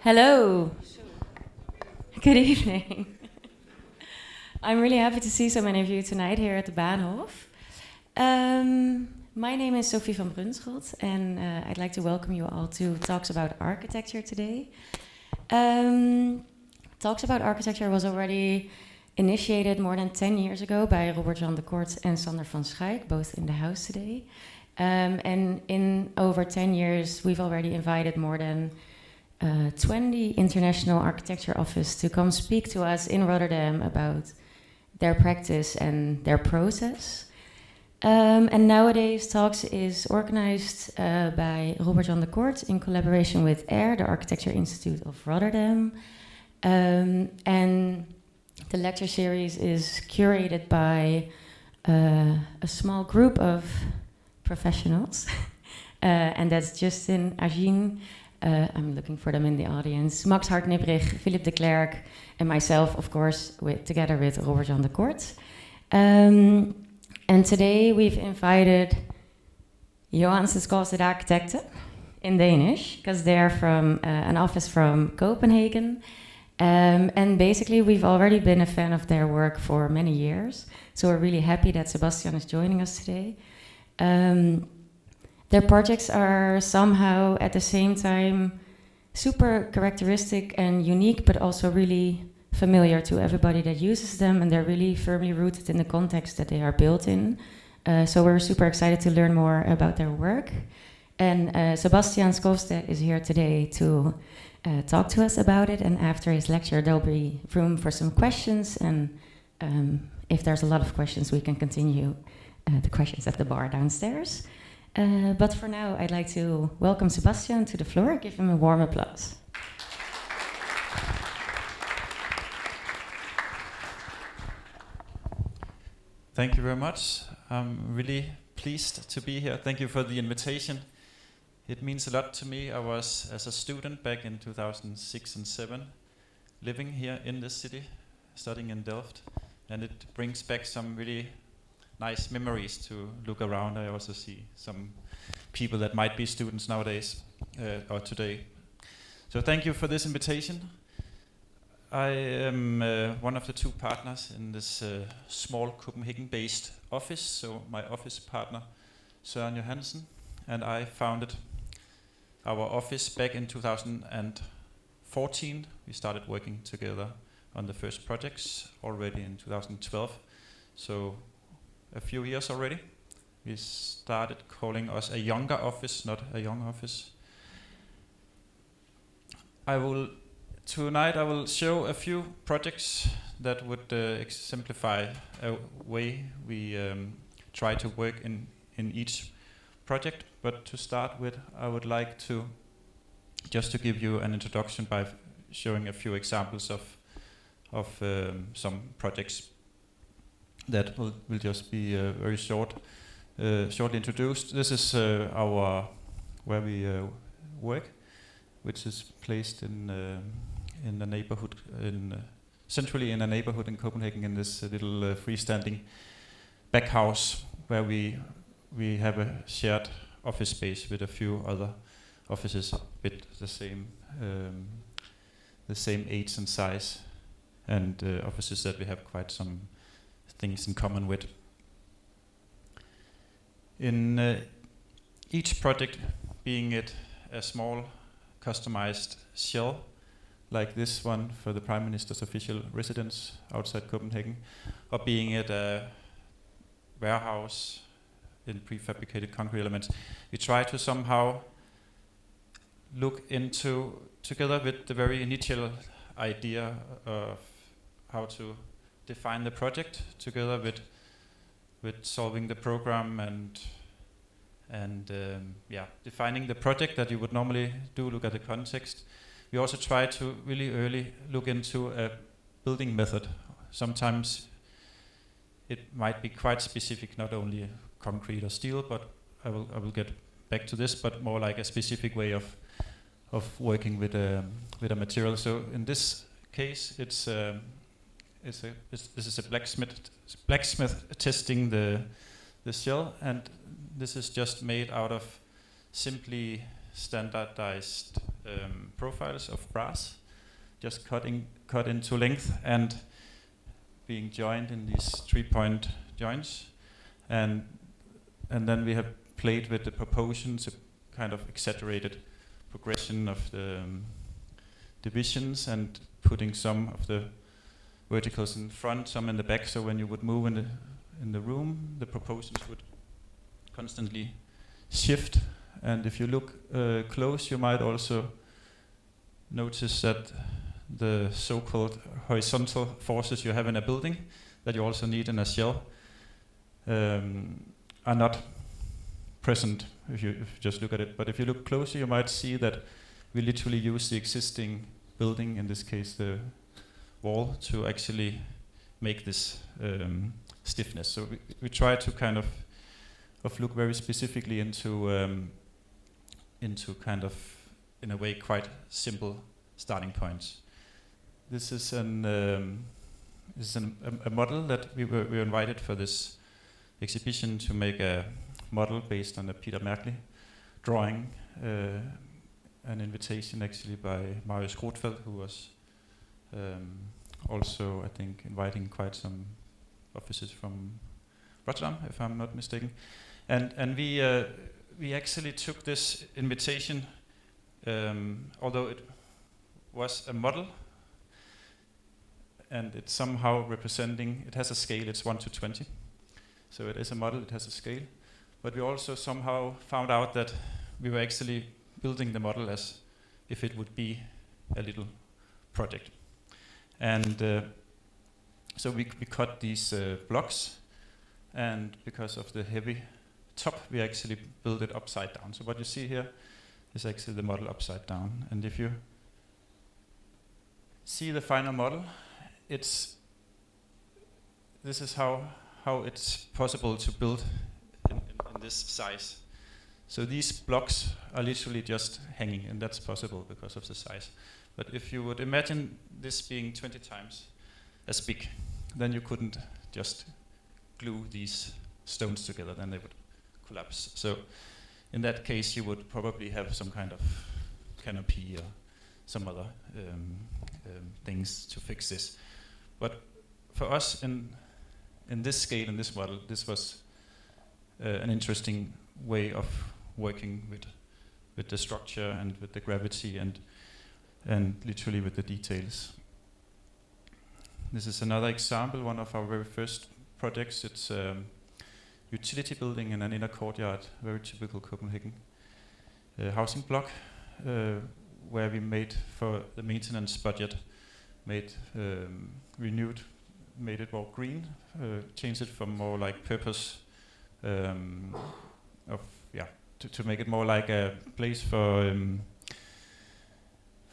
Hello. Good evening. I'm really happy to see so many of you tonight here at the Bahnhof. My name is Sophie van Brunschot, and I'd like to welcome you all to Talks About Architecture today. Talks About Architecture was already initiated more than 10 years ago by Robert-Jan de Kort and Sander van Schaik, both in the house today. And in over 10 years, we've already invited more than 20 international architecture offices to come speak to us in Rotterdam about their practice and their process. And nowadays, Talks is organized by Robert-Jan de Kort in collaboration with AIR, the Architecture Institute of Rotterdam. And the lecture series is curated by a small group of professionals. And that's Justin Agin, I'm looking for them in the audience, Max Hartnibrig, Philip de Klerk, and myself, of course, together with Robert-Jan de Kort. And today we've invited Johansen Skovsted Arkitekter in Danish, because they're from an office from Copenhagen. And basically, we've already been a fan of their work for many years. So we're really happy that Sebastian is joining us today. Their projects are somehow at the same time super characteristic and unique, but also really familiar to everybody that uses them, and they're really firmly rooted in the context that they are built in. So we're super excited to learn more about their work. And Sebastian Skovsted is here today to talk to us about it, and after his lecture there'll be room for some questions, and if there's a lot of questions we can continue the questions at the bar downstairs. But for now, I'd like to welcome Sebastian to the floor. Give him a warm applause. Thank you very much. I'm really pleased to be here. Thank you for the invitation. It means a lot to me. I was, as a student back in 2006 and 2007, living here in this city, studying in Delft, and it brings back some really nice memories to look around. I also see some people that might be students nowadays or today. So thank you for this invitation. I am one of the two partners in this small Copenhagen-based office. So my office partner, Søren Johansen, and I founded our office back in 2014. We started working together on the first projects already in 2012. So a few years already. We started calling us a younger office, not a young office. Tonight I will show a few projects that would exemplify a way we try to work in each project. But to start with, I would like to just to give you an introduction by showing a few examples of some projects that will just be very shortly introduced. This is our where we work, which is placed in the neighborhood, centrally in a neighborhood in Copenhagen, in this little freestanding back house where we have a shared office space with a few other offices with the same age and size, and offices that we have quite some things in common with. In each project, being it a small customized shell like this one for the Prime Minister's official residence outside Copenhagen, or being it a warehouse in prefabricated concrete elements, we try to somehow look into, together with the very initial idea of how to define the project, together with solving the program and defining the project that you would normally do, look at the context. We also try to really early look into a building method. Sometimes it might be quite specific, not only concrete or steel, but I will get back to this, but more like a specific way of working with a material. So in this case, this is a blacksmith testing the shell, and this is just made out of simply standardized profiles of brass, just cut into length and being joined in these 3-point joints, and then we have played with the proportions, a kind of exaggerated progression of the divisions, and putting some of the verticals in front, some in the back, so when you would move in the room, the proportions would constantly shift. And if you look close, you might also notice that the so-called horizontal forces you have in a building that you also need in a shell are not present if you just look at it. But if you look closer, you might see that we literally use the existing building, in this case the wall, to actually make this stiffness. So we try to kind of look very specifically into kind of, in a way, quite simple starting points. This is a model that we were invited for this exhibition to make a model based on a Peter Merkley drawing, an invitation actually by Marius Rothfeld, who was also, I think, inviting quite some officers from Rotterdam, if I'm not mistaken. And we actually took this invitation, although it was a model, and it's somehow representing, it has a scale, it's 1 to 20. So it is a model, it has a scale. But we also somehow found out that we were actually building the model as if it would be a little project. And so we cut these blocks, and because of the heavy top, we actually built it upside down. So what you see here is actually the model upside down. And if you see the final model, this is how it's possible to build in this size. So these blocks are literally just hanging, and that's possible because of the size. But if you would imagine this being 20 times as big, then you couldn't just glue these stones together, then they would collapse. So in that case, you would probably have some kind of canopy or some other things to fix this. But for us, in this scale, in this model, this was an interesting way of working with the structure and with the gravity and literally with the details. This is another example, one of our very first projects. It's a utility building in an inner courtyard, very typical Copenhagen housing block, where we made, for the maintenance budget, renewed, made it more green, changed it from more like purpose to make it more like a place for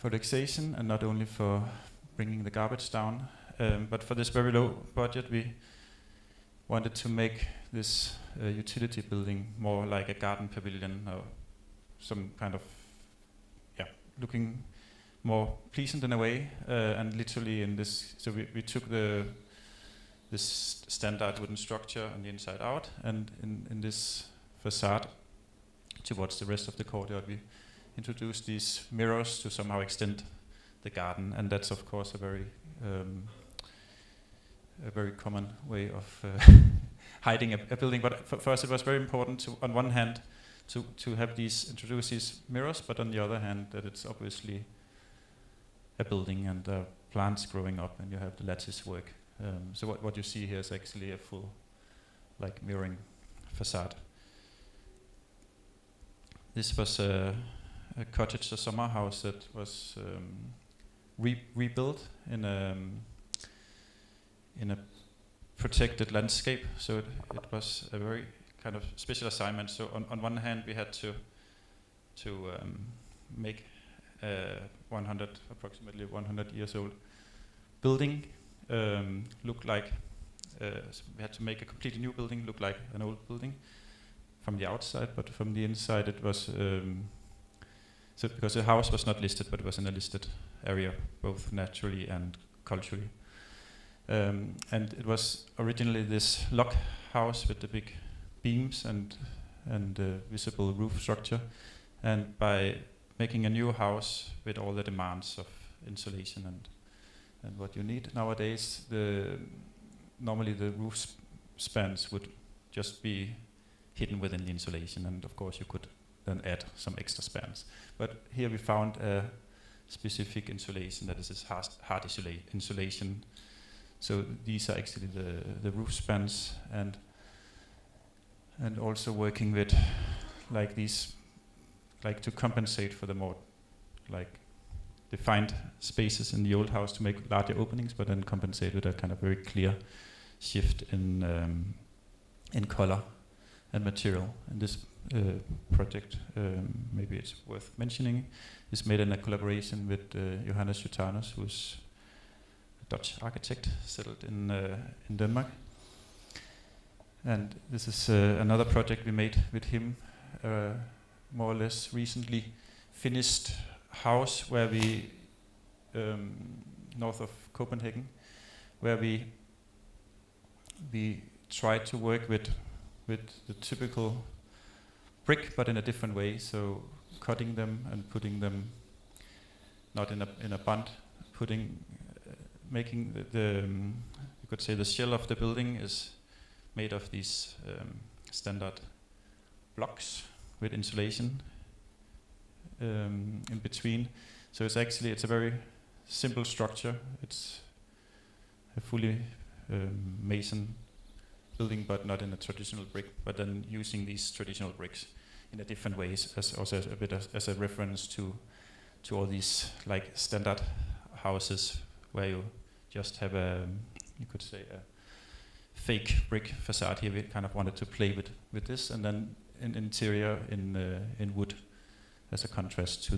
relaxation and not only for bringing the garbage down. But for this very low budget, we wanted to make this utility building more like a garden pavilion, or some kind of, looking more pleasant in a way. And literally in this, so we took this standard wooden structure on the inside out, and in this facade towards the rest of the courtyard, we introduced these mirrors to somehow extend the garden, and that's of course a very common way of hiding a building. But for us, it was very important to, on one hand, to have introduce these mirrors, but on the other hand, that it's obviously a building and plants growing up, and you have the lattice work. So what you see here is actually a full, like, mirroring facade. This was a cottage, a summer house that was rebuilt in a protected landscape. So it was a very kind of special assignment. So on one hand, we had to make approximately 100 years old building look like, so we had to make a completely new building look like an old building from the outside, but from the inside it was, so because the house was not listed, but it was in a listed area, both naturally and culturally. And it was originally this log house with the big beams and visible roof structure. And by making a new house with all the demands of insulation and what you need nowadays. Normally the roof spans would just be hidden within the insulation, and of course you could then add some extra spans. But here we found a specific insulation that is this hard insulation. So these are actually the roof spans, and also working with like these, like to compensate for the more like defined spaces in the old house to make larger openings, but then compensate with a kind of very clear shift in color and material. And this project, maybe it's worth mentioning, is made in a collaboration with Johannes Johannes, who's a Dutch architect settled in Denmark. And this is another project we made with him, more or less recently finished house where we, north of Copenhagen, where we tried to work with the typical brick, but in a different way. So cutting them and putting them not in a bund, making the you could say the shell of the building is made of these standard blocks with insulation in between. So it's a very simple structure. It's a fully mason building, but not in a traditional brick, but then using these traditional bricks in a different ways, as a reference to all these like standard houses where you just have you could say a fake brick facade. Here we kind of wanted to play with this, and then an interior in wood as a contrast to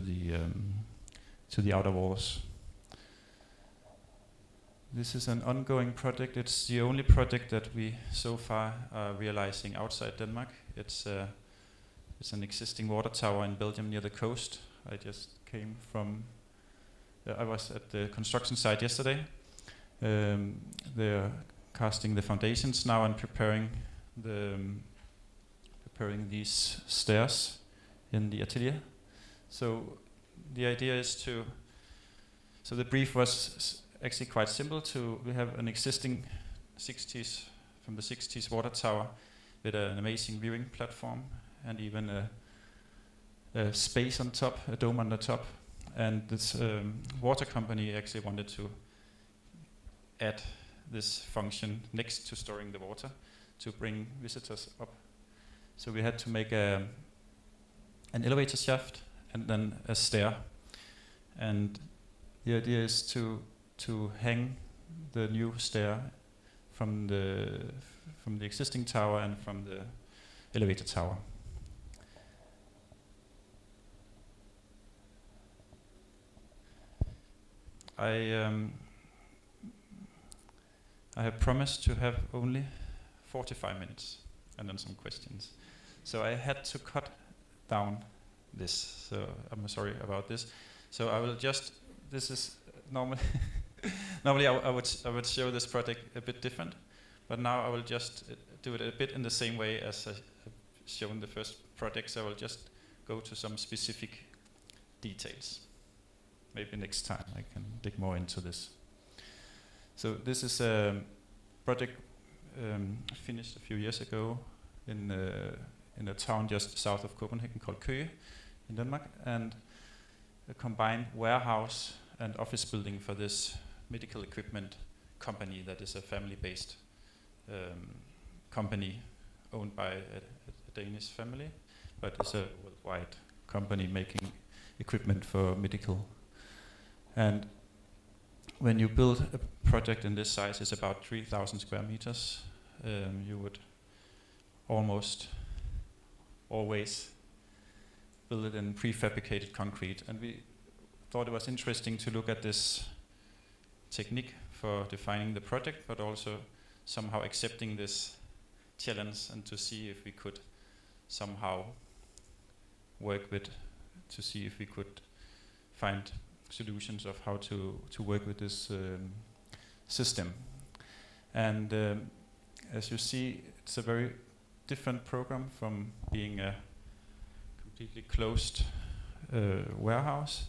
the outer walls. This is an ongoing project. It's the only project that we so far are realizing outside Denmark. It's an existing water tower in Belgium near the coast. I just came from. I was at the construction site yesterday. They're casting the foundations now and preparing these stairs in the atelier. So the idea is to. So the brief was actually quite simple. We have an existing 60s water tower with an amazing viewing platform and even a space on top, a dome on the top. And this water company actually wanted to add this function next to storing the water to bring visitors up. So we had to make an elevator shaft and then a stair. And the idea is to hang the new stair from the existing tower and from the elevator tower. I have promised to have only 45 minutes and then some questions. So I had to cut down this. So I'm sorry about this. So I will just. This is normal. Normally I would show this project a bit different, but now I will just do it a bit in the same way as I've shown the first project. So I will just go to some specific details. Maybe next time I can dig more into this. So this is a project finished a few years ago in a town just south of Copenhagen called Køge in Denmark, and a combined warehouse and office building for this medical equipment company that is a family-based company owned by a Danish family, but it's a worldwide company making equipment for medical. And when you build a project in this size, it's about 3,000 square meters. You would almost always build it in prefabricated concrete. And we thought it was interesting to look at this technique for defining the project, but also somehow accepting this challenge and to see if we could somehow work with, to see if we could find solutions of how to work with this system. And as you see, it's a very different program from being a completely closed warehouse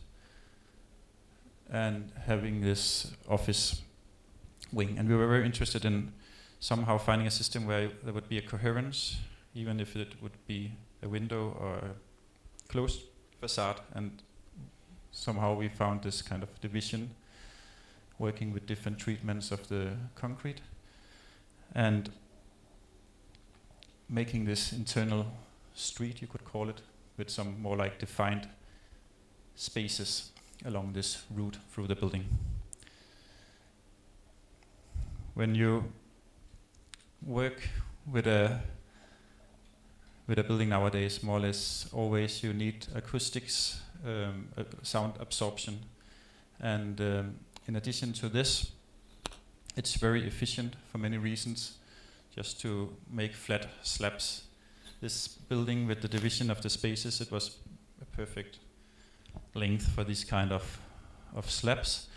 and having this office wing. And we were very interested in somehow finding a system where there would be a coherence, even if it would be a window or a closed facade. And somehow we found this kind of division, working with different treatments of the concrete and making this internal street, you could call it, with some more like defined spaces along this route through the building. When you work with a building nowadays, more or less always you need acoustics, sound absorption, and in addition to this, it's very efficient for many reasons, just to make flat slabs. This building with the division of the spaces, it was a perfect length for this kind of slabs,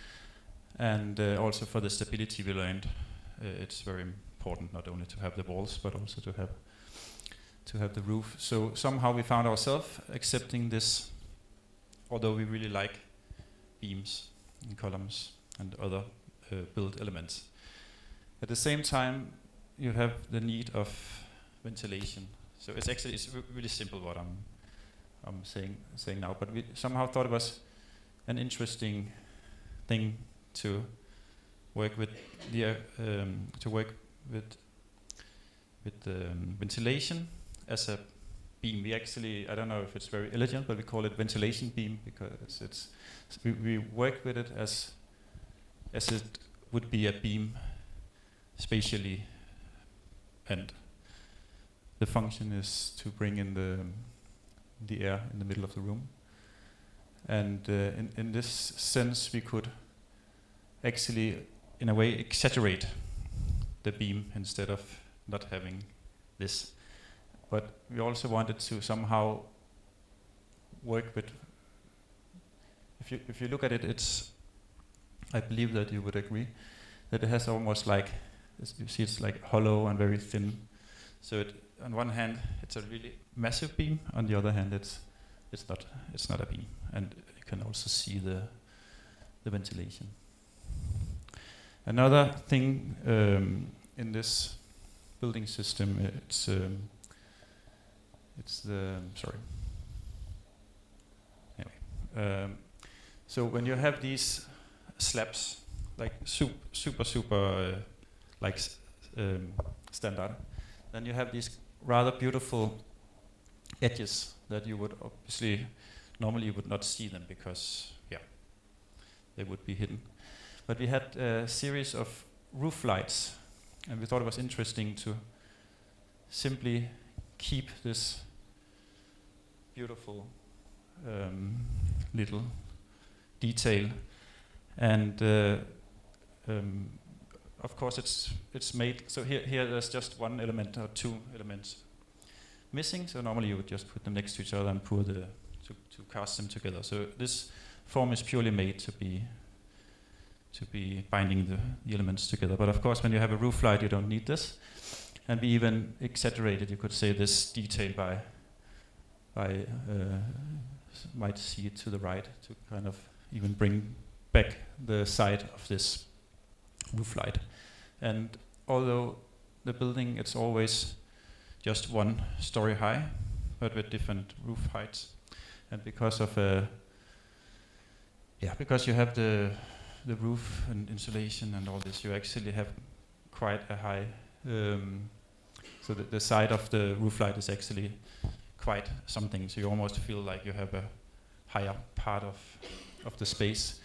and also for the stability we learned. It's very important not only to have the walls but also to have the roof. So somehow we found ourselves accepting this, although we really like beams and columns and other built elements. At the same time, you have the need of ventilation. So it's really simple what I'm saying now, but we somehow thought it was an interesting thing to work with ventilation as a beam. We actually, I don't know if it's very elegant, but we call it ventilation beam because we work with it as it would be a beam spatially, and the function is to bring in the air in the middle of the room. And in this sense, we could actually, in a way, exaggerate the beam instead of not having this. But we also wanted to somehow work with, if you look at it, I believe that you would agree, that it has almost like, you see it's like hollow and very thin. So on one hand, it's a really massive beam. On the other hand, it's not a beam. And you can also see the ventilation. Another thing in this building system, so when you have these slabs, like super like standard, then you have these rather beautiful edges that you would obviously, normally you would not see them because, they would be hidden. But we had a series of roof lights, and we thought it was interesting to simply keep this beautiful little detail. And of course it's made, so here there's just one element or two elements missing, so normally you would just put them next to each other and pour to cast them together. So this form is purely made to be binding the elements together. But of course, when you have a roof light, you don't need this. And we even exaggerated, you could say, this detail by might see it to the right to kind of even bring back the side of this roof light. And although the building, it's always just one story high, but with different roof heights. And because of because you have the roof and insulation and all this, you actually have quite a high, so the side of the roof light is actually quite something, so you almost feel like you have a higher part of the space.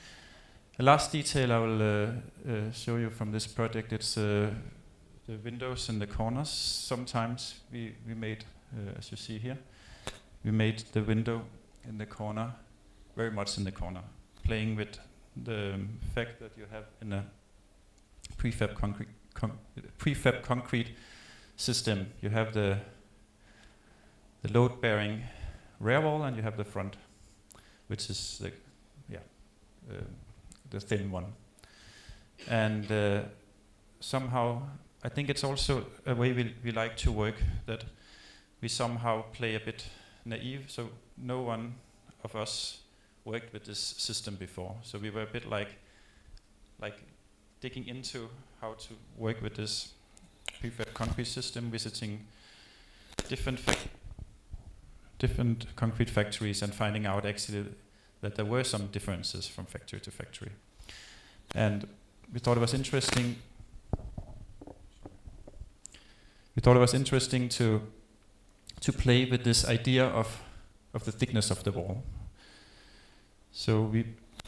The last detail I will show you from this project, it's the windows in the corners. Sometimes we made, as you see here, we made the window in the corner, very much in the corner, playing with the fact that you have in a prefab concrete system, you have the load-bearing rear wall and you have the front, which is the thin one. And somehow, I think it's also a way we like to work, that we somehow play a bit naive, so no one of us worked with this system before, so we were a bit like digging into how to work with this prefab concrete system, visiting different concrete factories and finding out actually that there were some differences from factory to factory. And we thought it was interesting. We thought it was interesting to play with this idea of the thickness of the wall. So we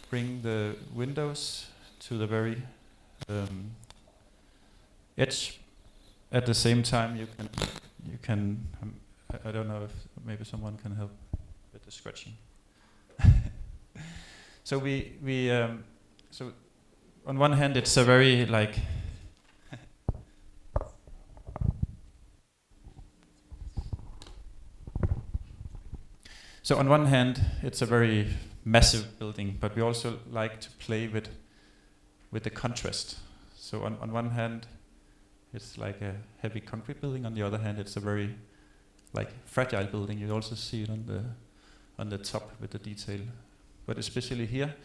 bring the windows to the very edge. At the same time, you can. I don't know if maybe someone can help with the scratching. So so on one hand, it's a very like. So on one hand, it's a very massive building, but we also like to play with the contrast. So on one hand, it's like a heavy concrete building. On the other hand, it's a very like fragile building. You also see it on the top with the detail. But especially here,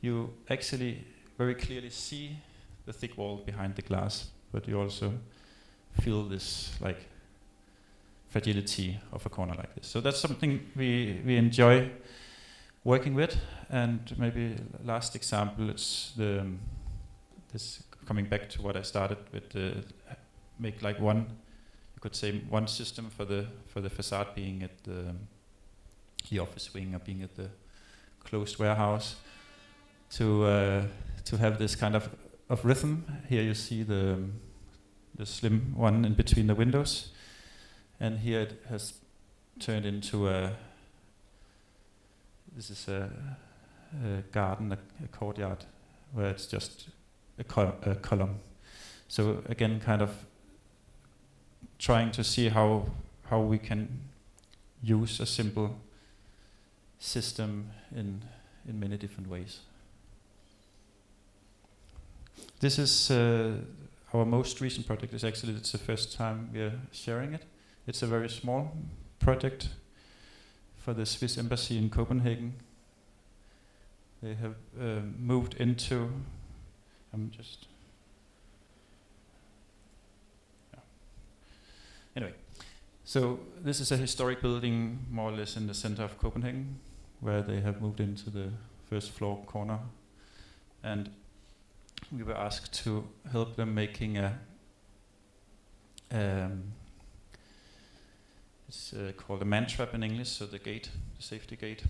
you actually very clearly see the thick wall behind the glass, but you also feel this like fragility of a corner like this. So that's something we enjoy working with. And maybe last example, it's this coming back to what I started with, make like one, you could say one system for the facade being at the office wing or being at the closed warehouse, to have this kind of rhythm. Here you see the slim one in between the windows, and here it has turned into this is a garden, a courtyard, where it's just a column. So again, kind of trying to see how we can use a simple system in many different ways. This is our most recent project. It's the first time we are sharing it. It's a very small project for the Swiss Embassy in Copenhagen. They have moved into. Anyway, so this is a historic building, more or less in the center of Copenhagen, where they have moved into the first floor corner, and we were asked to help them making a. It's called a man trap in English, so the gate, the safety gate,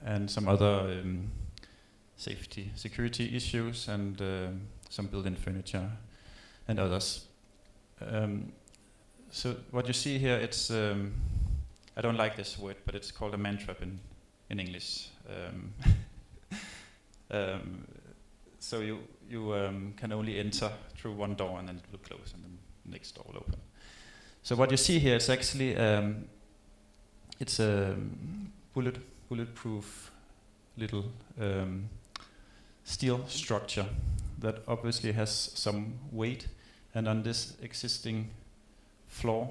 and some other security issues, and some built-in furniture and others. So what you see here, it's I don't like this word, but it's called a man trap in English. So you can only enter through one door, and then it will close, and then the next door will open. So what you see here is actually it's a bulletproof little steel structure that obviously has some weight, and on this existing floor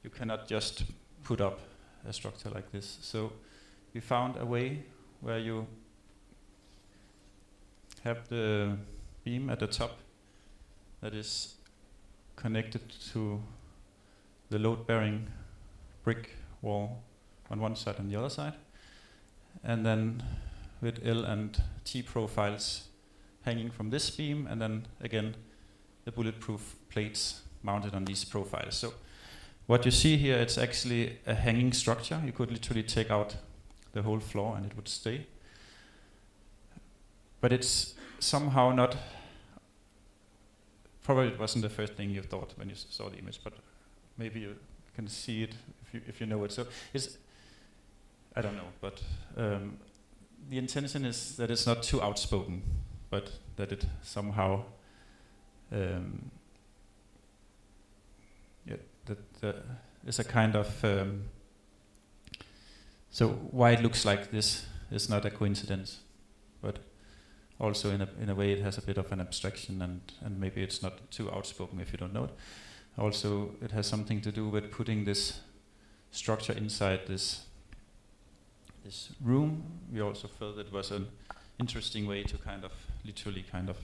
you cannot just put up a structure like this. So we found a way where you have the beam at the top that is connected to the load-bearing brick wall on one side and the other side, and then with L and T profiles hanging from this beam, and then again the bulletproof plates mounted on these profiles. So what you see here, it's actually a hanging structure. You could literally take out the whole floor and it would stay. But it's somehow not. Probably it wasn't the first thing you thought when you saw the image, but maybe you can see it if you know it. So it's, I don't know, but the intention is that it's not too outspoken, but that it somehow that is a kind of so why it looks like this is not a coincidence, but also in a way it has a bit of an abstraction, and maybe it's not too outspoken if you don't know it. Also, it has something to do with putting this structure inside this this room. We also felt it was an interesting way to kind of literally kind of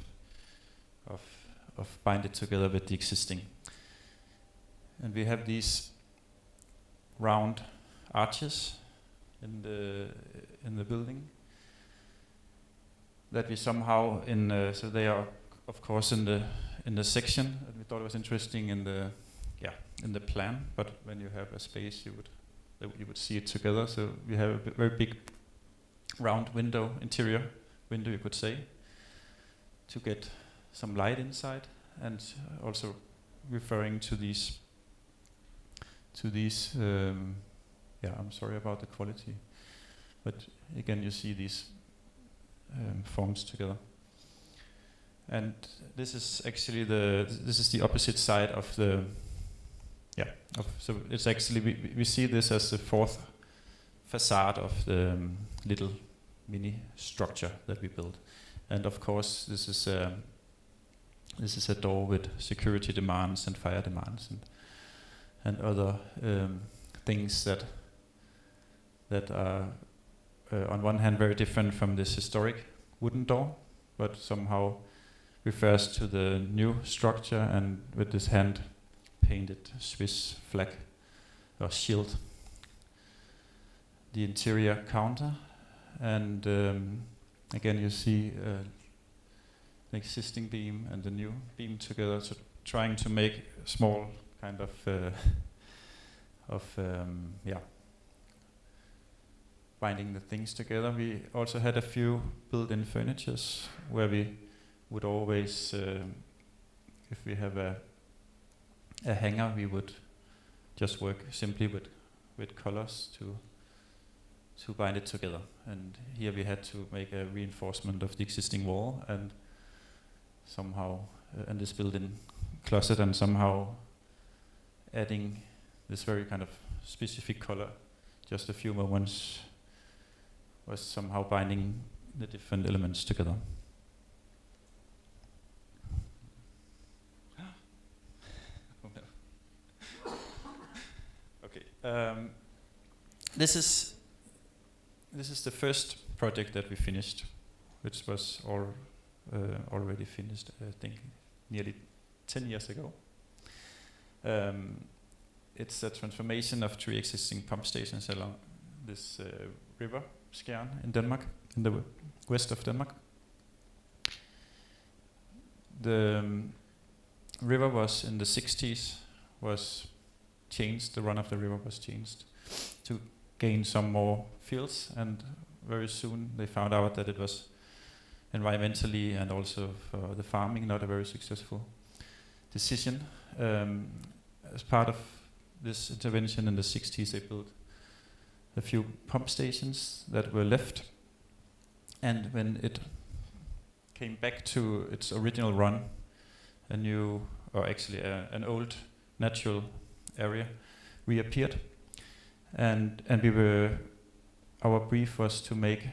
bind it together with the existing. And we have these round arches in the building that we somehow so they are of course in the section, and we thought it was interesting in the plan, but when you have a space you would see it together. So we have a very big round interior window you could say, to get some light inside, and also referring to these I'm sorry about the quality, but again you see these forms together. And this is actually the opposite side of the so it's actually we see this as the fourth facade of the little mini structure that we built. And of course this is a door with security demands and fire demands and other things that are on one hand very different from this historic wooden door, but somehow refers to the new structure, and with this hand painted Swiss flag or shield. The interior counter, and again you see the existing beam and the new beam together, so trying to make a small kind of binding the things together. We also had a few built-in furnitures where we would always, if we have a hanger, we would just work simply with colors to bind it together. And here we had to make a reinforcement of the existing wall and somehow and this built-in closet, and somehow adding this very kind of specific color. Just a few moments was somehow binding the different elements together. Okay. This is the first project that we finished, which was already finished, I think, nearly 10 years ago. It's a transformation of 3 existing pump stations along this river, Skjern, in Denmark, in the west of Denmark. The river was in the 60s, was changed, the run of the river was changed to gain some more fields, and very soon they found out that it was environmentally and also for the farming not a very successful decision. As part of this intervention in the 60s, they built a few pump stations that were left, and when it came back to its original run, an old natural area reappeared, and our brief was to make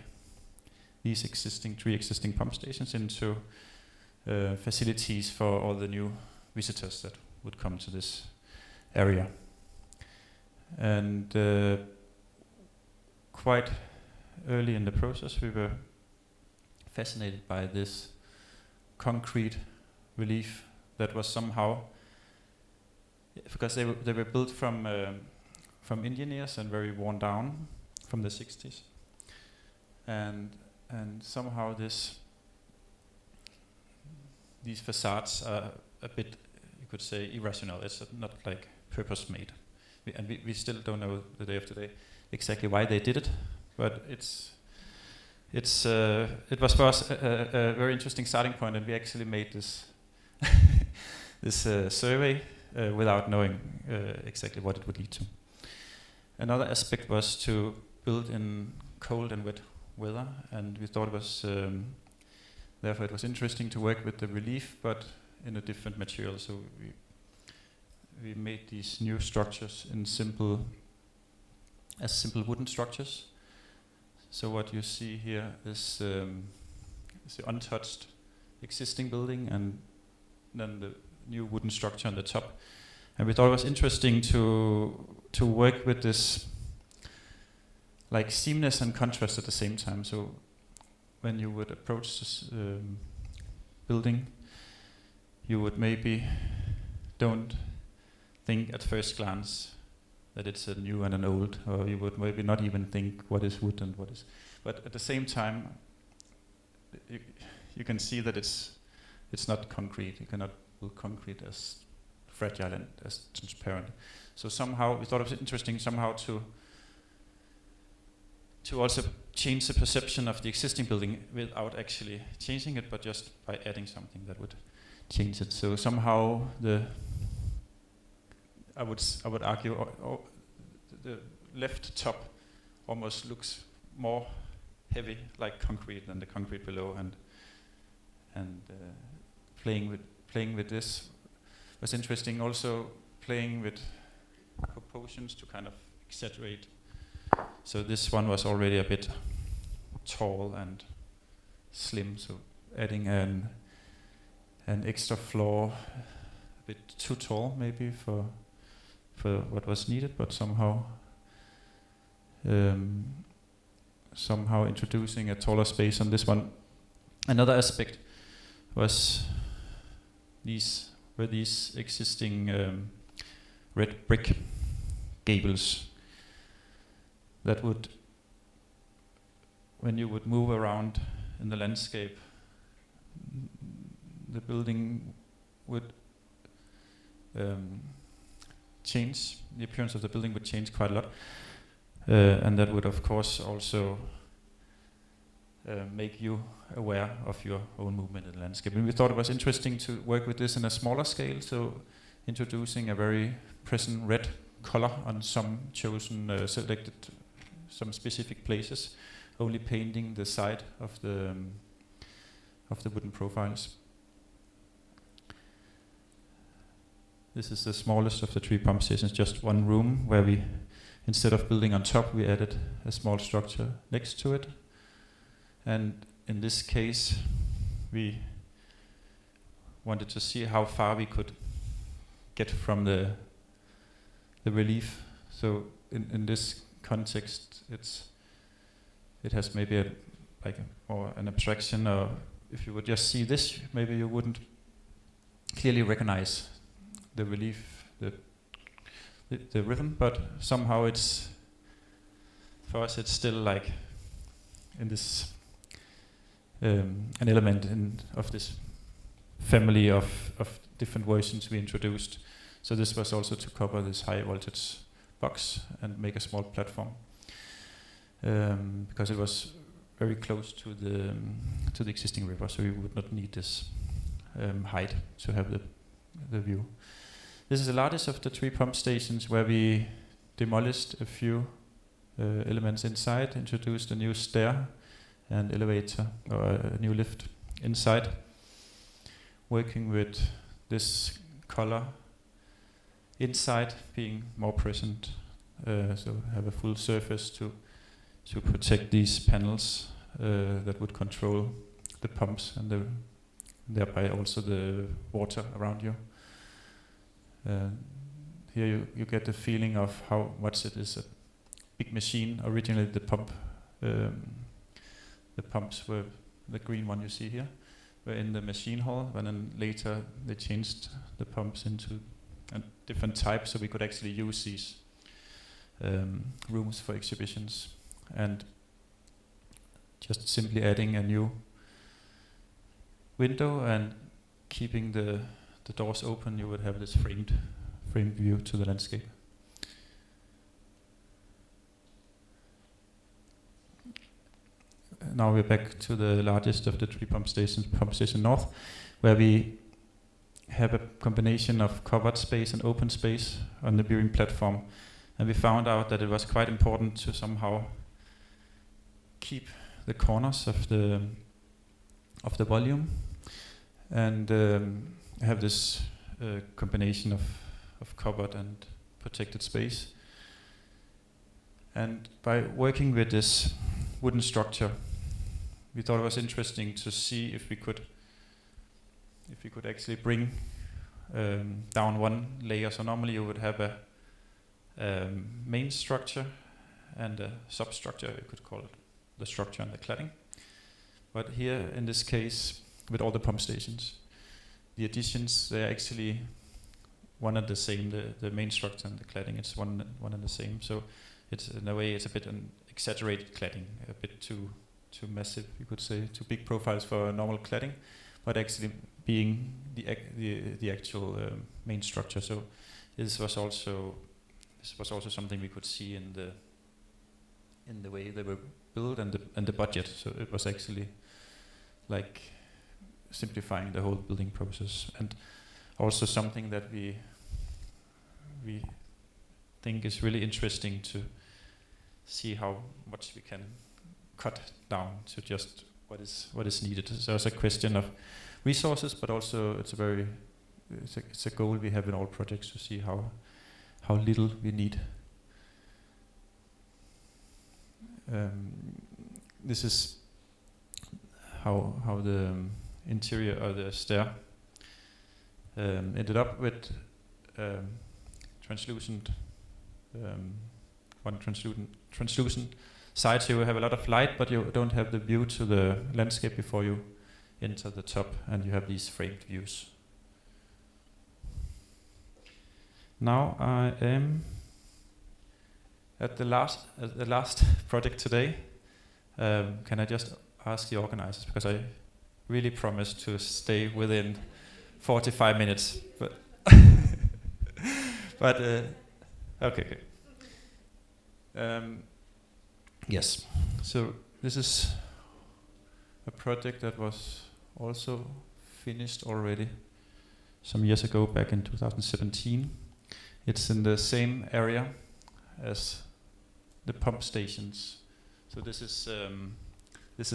these 3 existing pump stations into facilities for all the new visitors that would come to this area. And quite early in the process we were fascinated by this concrete relief that was somehow, because they were built from engineers and very worn down from the 60s, and somehow these facades are a bit, you could say, irrational. It's not like purpose made, we still don't know the day of today exactly why they did it, but it was for us a very interesting starting point, and we actually made this survey without knowing exactly what it would lead to. Another aspect was to build in cold and wet weather, and we thought it was therefore it was interesting to work with the relief, but in a different material. So we made these new structures in simple wooden structures. So what you see here is the untouched existing building, and then the new wooden structure on the top. And we thought it was interesting to work with this like seamless and contrast at the same time. So when you would approach this building, you would maybe don't think at first glance that it's a new and an old, or you would maybe not even think what is wood and what is. But at the same time, you can see that it's not concrete. You cannot build concrete as fragile and as transparent. So somehow we thought it was interesting somehow to also change the perception of the existing building without actually changing it, but just by adding something that would change it. So somehow I would argue the left top almost looks more heavy like concrete than the concrete below, and playing with this was interesting. Also playing with proportions to kind of exaggerate. So this one was already a bit tall and slim, so adding an extra floor, a bit too tall maybe for what was needed, but somehow introducing a taller space on this one. Another aspect was these existing red brick gables that would, when you would move around in the landscape, the building would change. The appearance of the building would change quite a lot, and that would of course also make you aware of your own movement in the landscape. And we thought it was interesting to work with this in a smaller scale, so introducing a very present red color on some chosen selected some specific places, only painting the side of the wooden profiles. This is the smallest of the 3 pump stations, just one room where we, instead of building on top, we added a small structure next to it. And in this case, we wanted to see how far we could get from the relief. So in this context, it has maybe more an abstraction, or if you would just see this, maybe you wouldn't clearly recognize the relief, the rhythm, but somehow it's, for us, it's still like in this an element of this family of different versions we introduced. So this was also to cover this high voltage box and make a small platform, because it was very close to the existing river, so you would not need this height to have the view. This is the largest of the 3 pump stations, where we demolished a few elements inside, introduced a new stair and elevator, or a new lift inside, working with this color inside being more present, so have a full surface to protect these panels that would control the pumps and thereby also the water around you. Here you get the feeling of how much it is a big machine. Originally the pumps were the green one you see here, were in the machine hall, and then later they changed the pumps into a different type, so we could actually use these rooms for exhibitions. And just simply adding a new window and keeping the doors open, you would have this framed view to the landscape. Now we're back to the largest of the 3 pump stations, Pump Station North, where we have a combination of covered space and open space on the viewing platform. And we found out that it was quite important to somehow keep the corners of the volume and have this combination of covered and protected space. And by working with this wooden structure, we thought it was interesting to see if we could actually bring down one layer. So normally you would have a main structure and a substructure, you could call it the structure and the cladding. But here, in this case, with all the pump stations, the additions, they're actually one and the same. The main structure and the cladding, it's one and the same. So it's, in a way, it's a bit an exaggerated cladding, a bit too massive, you could say, too big profiles for a normal cladding, but actually being the actual main structure. So this was also something we could see in the way they were built and the budget. So it was actually like simplifying the whole building process, and also something that we think is really interesting to see how much we can cut down to just what is needed. So it's a question of resources, but also it's a goal we have in all projects to see how little we need. This is how the interior of the stair ended up with translucent side, so you have a lot of light, but you don't have the view to the landscape before you enter the top, and you have these framed views. Now I am at the last project today. Can I just ask the organizers, because I really promised to stay within 45 minutes, but okay. Yes, so this is a project that was also finished already some years ago, back in 2017. It's in the same area as the pump stations. So this is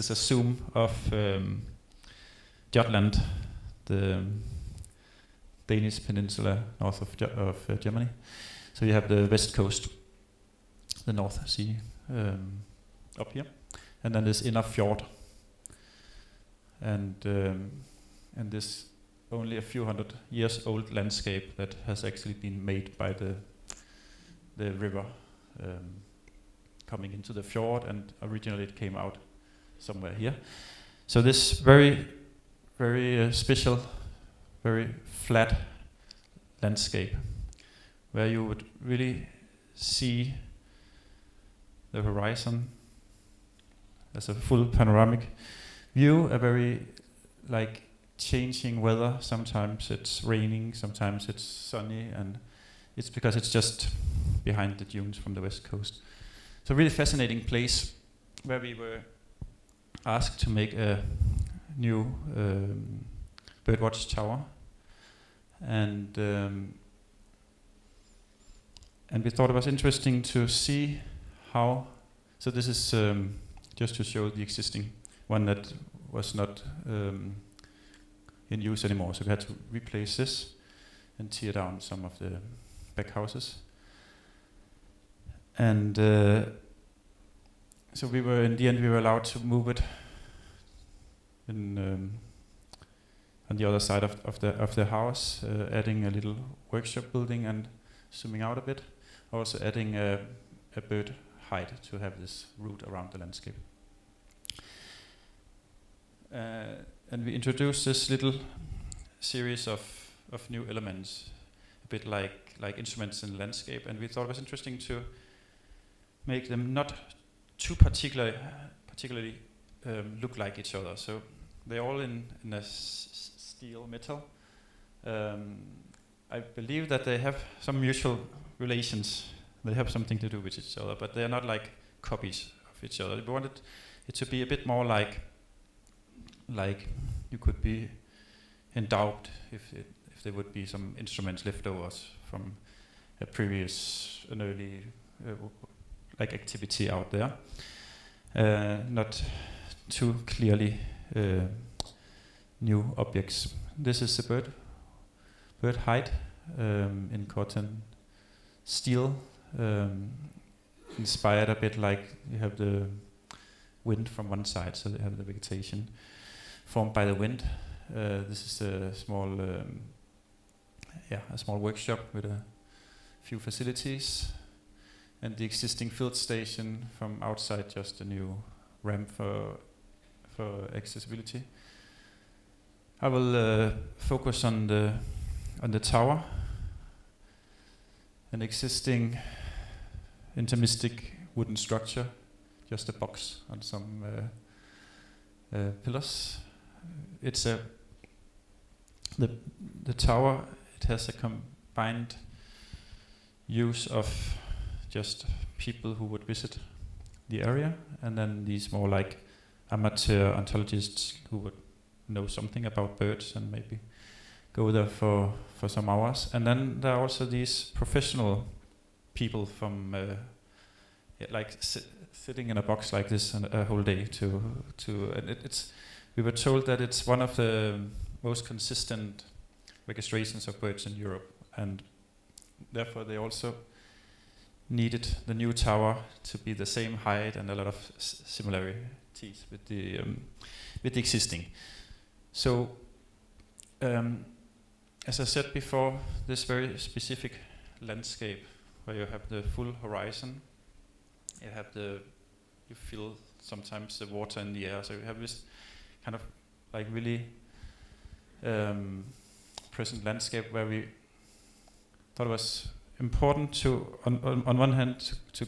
a zoom of Jutland, the Danish peninsula north of Germany. So you have the west coast, the North Sea, up here, and then this inner fjord, and this only a few hundred years old landscape that has actually been made by the river coming into the fjord, and originally it came out somewhere here. So this very, very special, very flat landscape, where you would really see the horizon as a full panoramic view, a very like changing weather. Sometimes it's raining, sometimes it's sunny, and it's because it's just behind the dunes from the west coast. So really fascinating place where we were asked to make a new birdwatch tower, and we thought it was interesting to see how. So this is just to show the existing one that was not in use anymore. So we had to replace this and tear down some of the back houses. And so we were, in the end, we were allowed to move it in on the other side of the house, adding a little workshop building and zooming out a bit, also adding a bird height to have this route around the landscape. And we introduced this little series of new elements, a bit like instruments in the landscape, and we thought it was interesting to make them not too particularly look like each other. So they're all in a steel metal. I believe that they have some mutual relations. They have something to do with each other, but they're not like copies of each other. We wanted it to be a bit more like you could be endowed if there would be some instruments leftovers from an early like activity out there. Not too clearly new objects. This is a bird hide in cotton steel, inspired a bit like you have the wind from one side, so they have the vegetation formed by the wind. This is a small workshop with a few facilities. and the existing field station from outside, just a new ramp for accessibility. I will focus on the tower, an existing intermistic wooden structure, just a box on some pillars. It's the tower. It has a combined use of just people who would visit the area, and then these more like amateur ontologists who would know something about birds and maybe go there for some hours. And then there are also these professional people from sitting in a box like this a whole day and it's. We were told that it's one of the most consistent registrations of birds in Europe, and therefore they also needed the new tower to be the same height and a lot of similarities with the existing. So, as I said before, this very specific landscape where you have the full horizon, you feel sometimes the water in the air, so you have this kind of like really present landscape where we thought it was important to, on one hand, to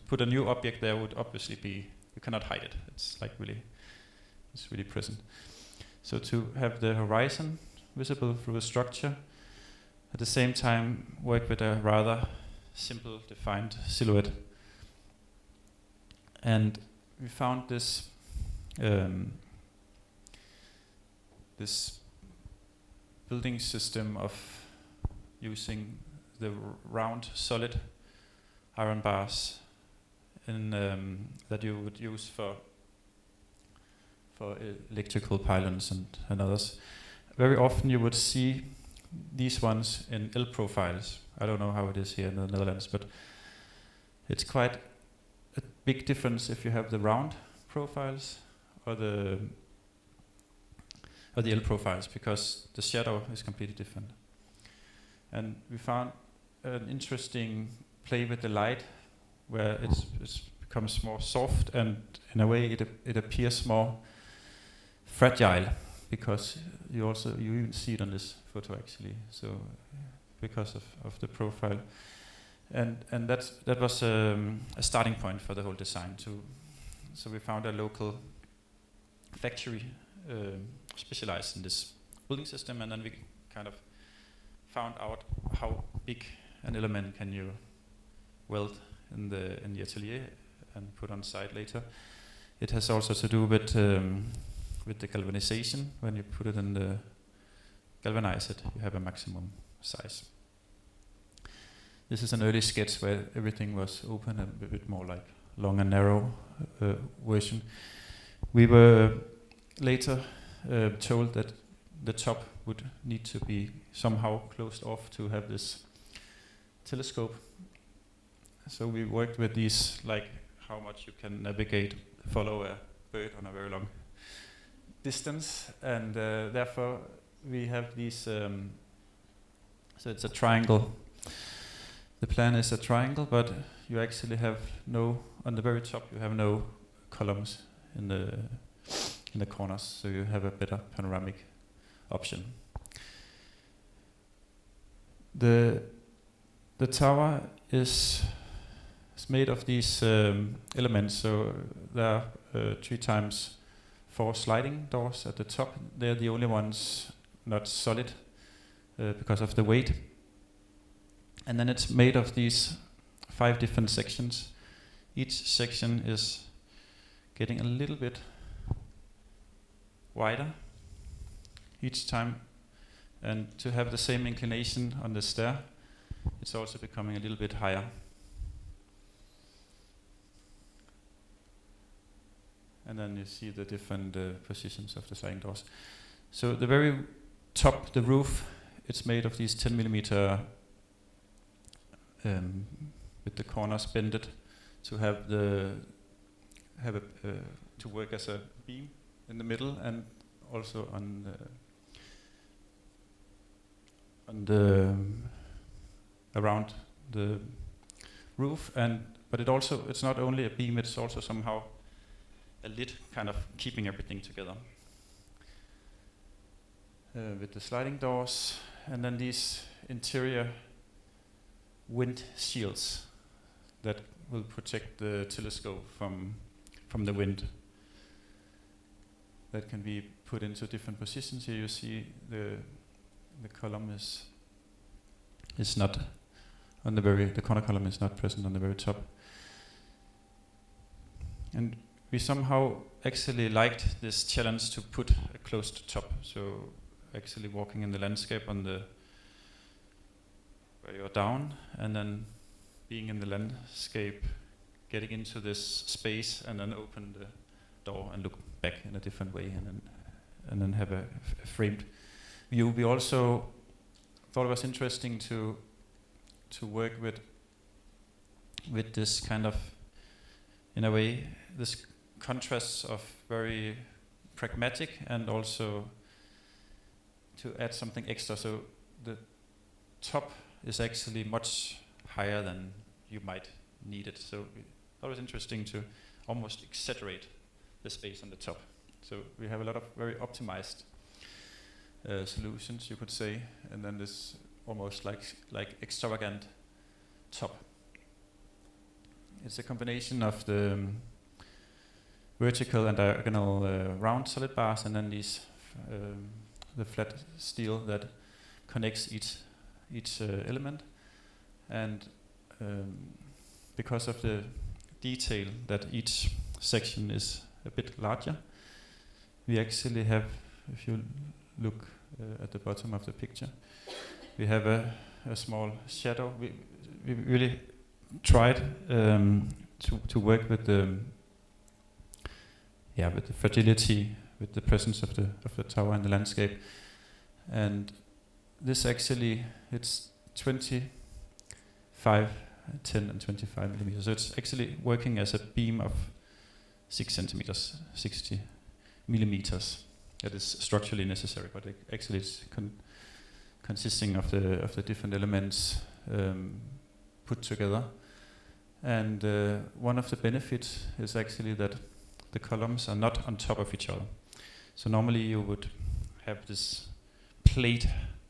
put a new object there would obviously be, you cannot hide it. It's like it's really present. So to have the horizon visible through a structure, at the same time work with a rather simple defined silhouette. And we found this this building system of using the round solid iron bars that you would use for electrical pylons and others. Very often you would see these ones in L profiles. I don't know how it is here in the Netherlands, but it's quite a big difference if you have the round profiles or the L profiles, because the shadow is completely different. And we found an interesting play with the light, where it becomes more soft, and in a way it appears more fragile, because you even see it on this photo actually. So because of the profile, and that was a starting point for the whole design. So we found a local factory specialized in this building system, and then we kind of found out how big an element can you weld in the atelier and put on site later. It has also to do with the galvanization. When you put it in the galvanize it, you have a maximum size. This is an early sketch where everything was open, and a bit more like long and narrow version. We were later told that the top would need to be somehow closed off to have this telescope. So we worked with these, like how much you can navigate, follow a bird on a very long distance, and therefore we have these. So it's a triangle. The plan is a triangle, but you actually have on the very top you have no columns in the corners, so you have a better panoramic option. The tower is made of these elements. So there are 3x4 sliding doors at the top. They're the only ones not solid because of the weight. And then it's made of these 5 different sections. Each section is getting a little bit wider each time, and to have the same inclination on the stair, it's also becoming a little bit higher. And then you see the different positions of the sliding doors. So the very top, the roof, it's made of these 10 millimeter with the corners bended to have to work as a beam in the middle, and also on the around the roof, but it's not only a beam, it's also somehow a lid kind of keeping everything together. With the sliding doors, and then these interior wind shields that will protect the telescope from the wind. That can be put into different positions. Here you see the column is not on the corner column is not present on the very top. And we somehow actually liked this challenge to put a closed top. So actually walking in the landscape where you're down, and then being in the landscape, getting into this space, and then open the door and look back in a different way, and then have a framed view. We also thought it was interesting to work with this kind of, in a way, this contrast of very pragmatic and also to add something extra. So the top is actually much higher than you might need it. So we thought it was interesting to almost exaggerate the space on the top. So we have a lot of very optimized solutions, you could say, and then this almost like extravagant top. It's a combination of the vertical and diagonal round solid bars, and then these the flat steel that connects each element. And because of the detail that each section is a bit larger, we actually have, if you look at the bottom of the picture, we have a small shadow. We really tried to work with the fragility, with the presence of the tower in the landscape. And this actually, it's 25, 10 and 25 millimeters. So it's actually working as a beam of 6 centimeters, 60 millimeters. That is structurally necessary, but actually it's consisting of the different elements put together. And one of the benefits is actually that the columns are not on top of each other. So normally you would have this plate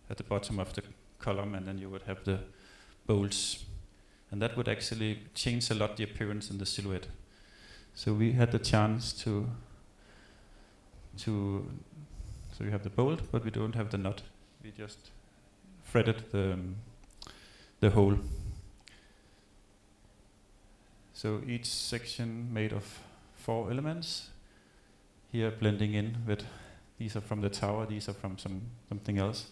at the bottom of the column, and then you would have the bolts, and that would actually change a lot the appearance in the silhouette. So we had the chance so we have the bolt, but we don't have the nut. We just threaded the hole. So each section made of 4 elements, here blending in with, these are from the tower, these are from something else.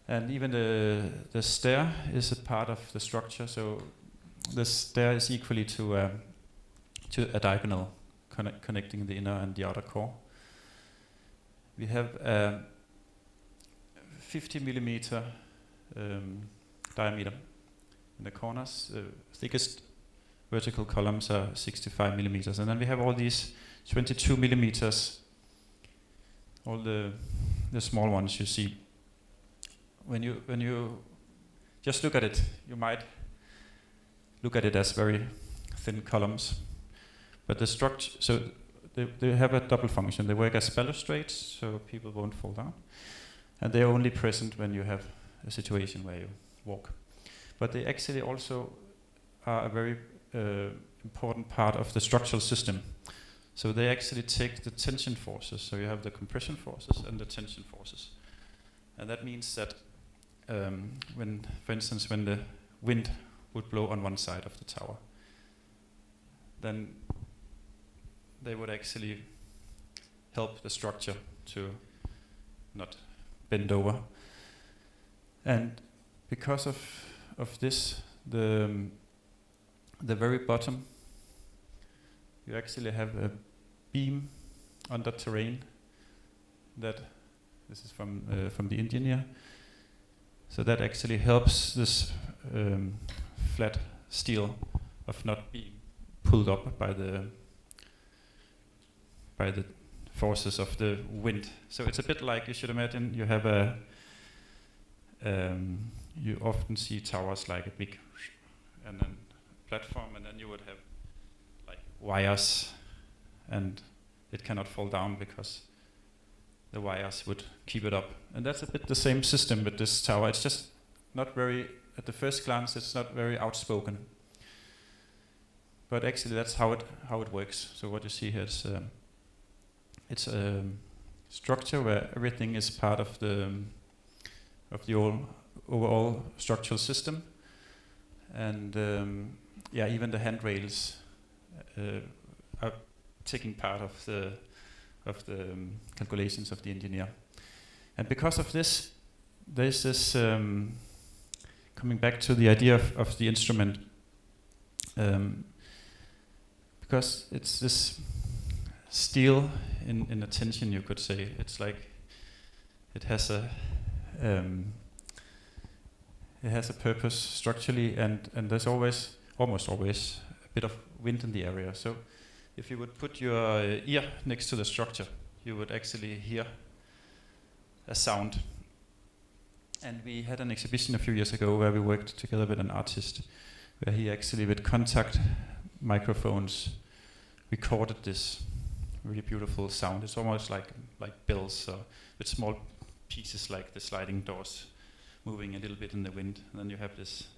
And even the stair is a part of the structure, so the stair is equally to a diagonal connecting the inner and the outer core. We have a 50 millimeter diameter in the corners. The thickest vertical columns are 65 millimeters, and then we have all these 22 millimeters, all the small ones you see. When you just look at it, you might look at it as very thin columns, but the structure, so they have a double function. They work as balustrades, so people won't fall down, and they're only present when you have a situation where you walk. But they actually also are a very important part of the structural system. So they actually take the tension forces. So you have the compression forces and the tension forces, and that means that when, for instance, when the wind would blow on one side of the tower, then they would actually help the structure to not bend over. And because of this, the very bottom, you actually have a beam under terrain that, this is from the Indian here, so that actually helps this flat steel of not being pulled up by the forces of the wind. So it's a bit like, you should imagine you have you often see towers like a big, and then platform, and then you would have like wires, and it cannot fall down because the wires would keep it up. And that's a bit the same system with this tower. It's just not very, at the first glance, it's not very outspoken. But actually, that's how it works. So what you see here is it's a structure where everything is part of the overall structural system, and even the handrails are taking part of the calculations of the engineer. And because of this, there's this coming back to the idea of the instrument. Because it's this steel in a tension, you could say. It's like it has a purpose structurally, and there's almost always a bit of wind in the area. So if you would put your ear next to the structure, you would actually hear a sound. And we had an exhibition a few years ago where we worked together with an artist, where he actually, with contact microphones, recorded this really beautiful sound. It's almost like bells, with small pieces like the sliding doors moving a little bit in the wind. And then you have this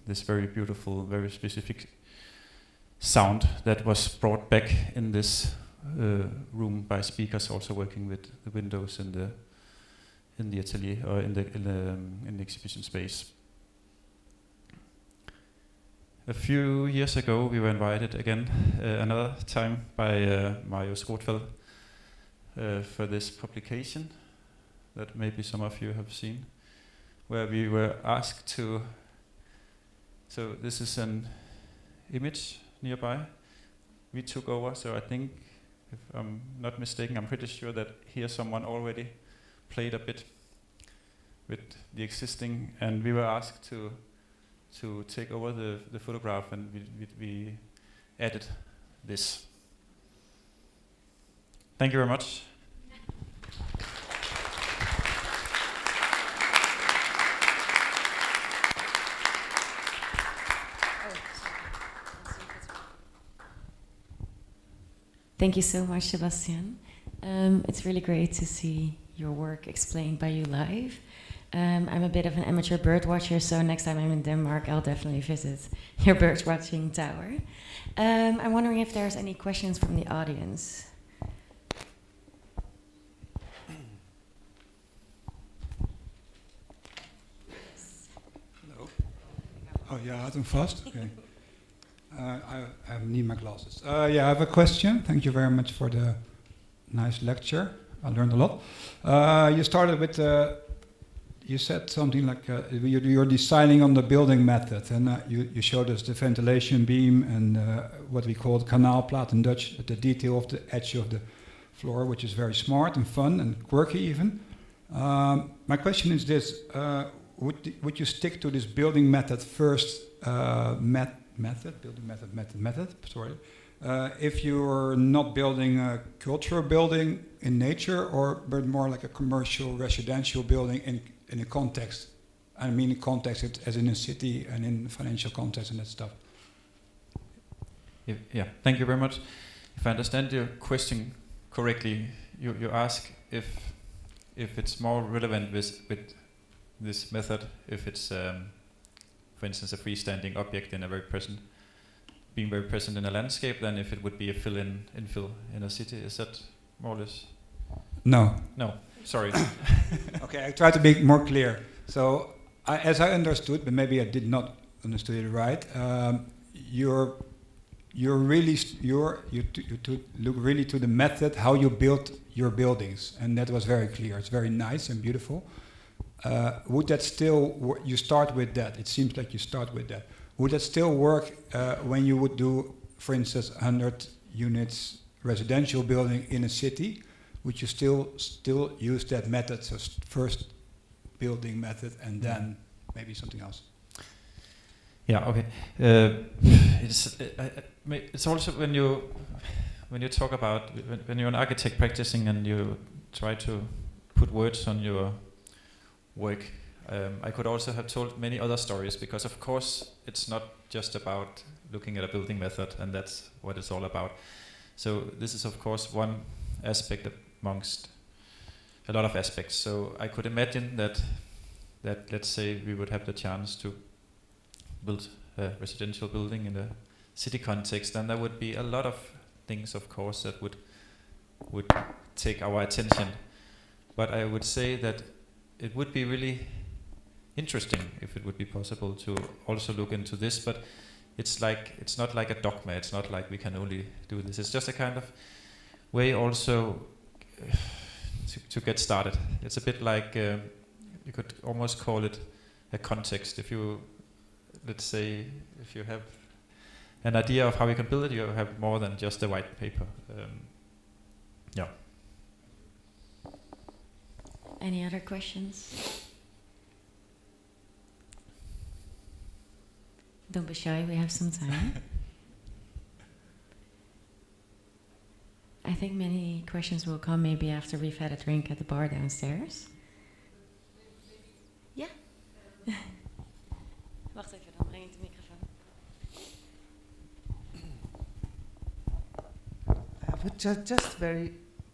this very beautiful, very specific sound that was brought back in this room by speakers also working with the windows in the atelier or in the exhibition space. A few years ago, we were invited again, another time by Marius Rothfeld for this publication that maybe some of you have seen, where we were asked to. So this is an image nearby. We took over, so I think, if I'm not mistaken, I'm pretty sure that here someone already played a bit with the existing, and we were asked to take over the photograph, and we added this. Thank you very much. Thank you so much, Sebastian. It's really great to see your work explained by you live. I'm a bit of an amateur bird watcher, so next time I'm in Denmark, I'll definitely visit your bird watching tower. I'm wondering if there's any questions from the audience. Hello. Oh, yeah, I had them fast. Okay. I need my glasses. I have a question. Thank you very much for the nice lecture. I learned a lot. You started with, you said something like you're deciding on the building method, and you showed us the ventilation beam and what we call the kanaalplaat in Dutch, the detail of the edge of the floor, which is very smart and fun and quirky even. My question is this: would you stick to this building method first? Sorry. If you're not building a cultural building in nature, but more like a commercial residential building in a context. I mean, in context as in a city and in financial context and that stuff. Yeah, thank you very much. If I understand your question correctly, you ask if it's more relevant with this method, if it's for instance, a freestanding object in being very present in a landscape, than if it would be a infill in a city. Is that more or less? No. No, sorry. Okay, I try to be more clear. So, as I understood, but maybe I did not understand it right, you look really to the method how you build your buildings, and that was very clear. It's very nice and beautiful. Would that still you start with that? It seems like you start with that. Would that still work when you would do, for instance, 100 units residential building in a city? Would you still use that method, so first building method and then maybe something else? Yeah. Okay. It's also when you talk about when you're an architect practicing and you try to put words on your work, I could also have told many other stories, because of course it's not just about looking at a building method and that's what it's all about. So this is of course one aspect amongst a lot of aspects. So I could imagine that let's say we would have the chance to build a residential building in a city context, then there would be a lot of things of course that would take our attention. But I would say that it would be really interesting if it would be possible to also look into this, but it's not like a dogma. It's not like we can only do this. It's just a kind of way also to get started. It's a bit like you could almost call it a context. If you, let's say, if you have an idea of how you can build it, you have more than just a white paper. Yeah. Any other questions? Don't be shy, we have some time. I think many questions will come maybe after we've had a drink at the bar downstairs. Ja. Wacht even, dan breng ik de microfoon. But just very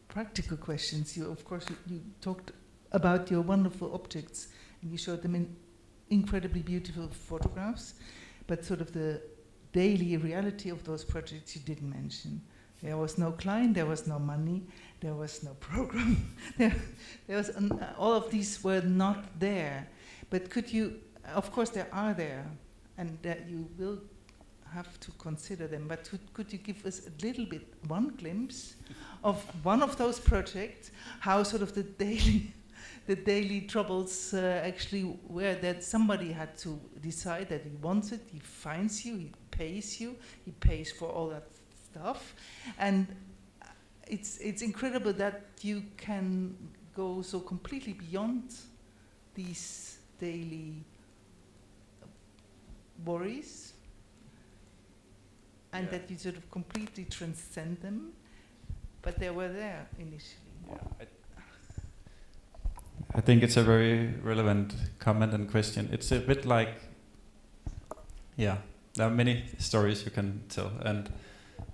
practical questions. You, of course, you talked about your wonderful objects, and you showed them in incredibly beautiful photographs, but sort of the daily reality of those projects you didn't mention. There was no client, there was no money, there was no program. there was all of these were not there. But could you, of course, they are there, and that you will have to consider them. But could you give us a little bit, one glimpse of one of those projects, how sort of the daily troubles actually were, that somebody had to decide that he wants it, he finds you, he pays for all that stuff, and it's incredible that you can go so completely beyond these daily worries, and that you sort of completely transcend them, but they were there initially. Yeah, I think it's a very relevant comment and question. It's a bit like, yeah, there are many stories you can tell,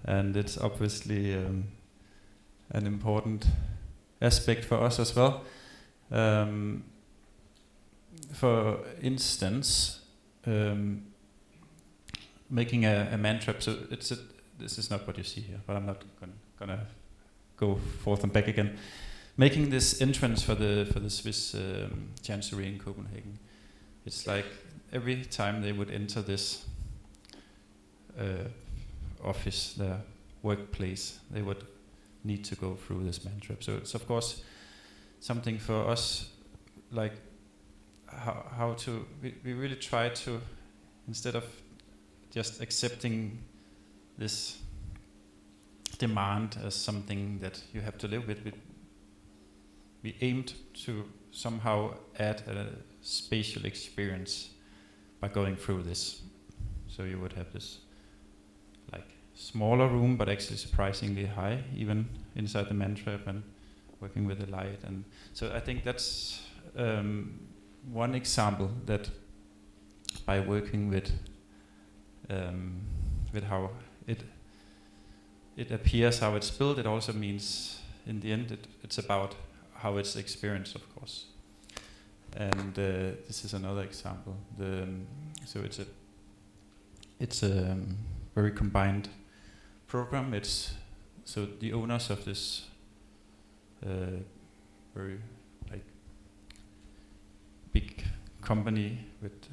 and it's obviously an important aspect for us as well. For instance, making a man trap. So this is not what you see here, but I'm not gonna go forth and back again. Making this entrance for the Swiss Chancery in Copenhagen, it's like every time they would enter this office, their workplace, they would need to go through this man trap. So it's of course something for us, like how to, we really try to, instead of just accepting this demand as something that you have to live with, we aimed to somehow add a spatial experience by going through this. So you would have this like smaller room, but actually surprisingly high, even inside the man trap, and working with the light. And so I think that's one example, that by working with how it appears, how it's built, it also means in the end it's about how it's experienced, of course. And this is another example. So it's a very combined program. It's so the owners of this very like big company with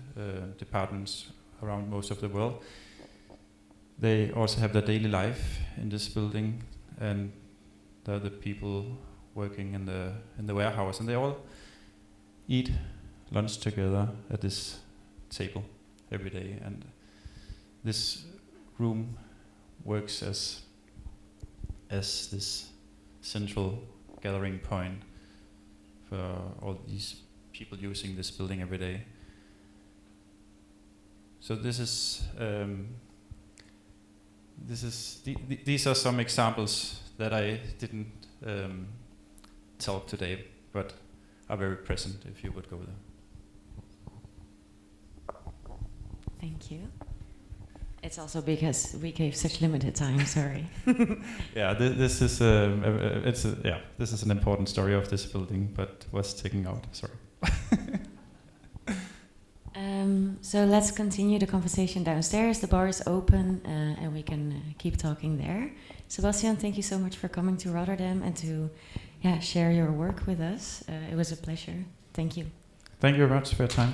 departments around most of the world. They also have their daily life in this building, and they're the people working in the warehouse, and they all eat lunch together at this table every day. And this room works as this central gathering point for all these people using this building every day. So these are some examples that I didn't tell today, but are very present if you would go there. Thank you. It's also because we gave such limited time. Sorry. Yeah, this is this is an important story of this building, but was taken out. Sorry. So let's continue the conversation downstairs. The bar is open, and we can keep talking there. Sebastian, thank you so much for coming to Rotterdam and to share your work with us. It was a pleasure. Thank you. Thank you very much for your time.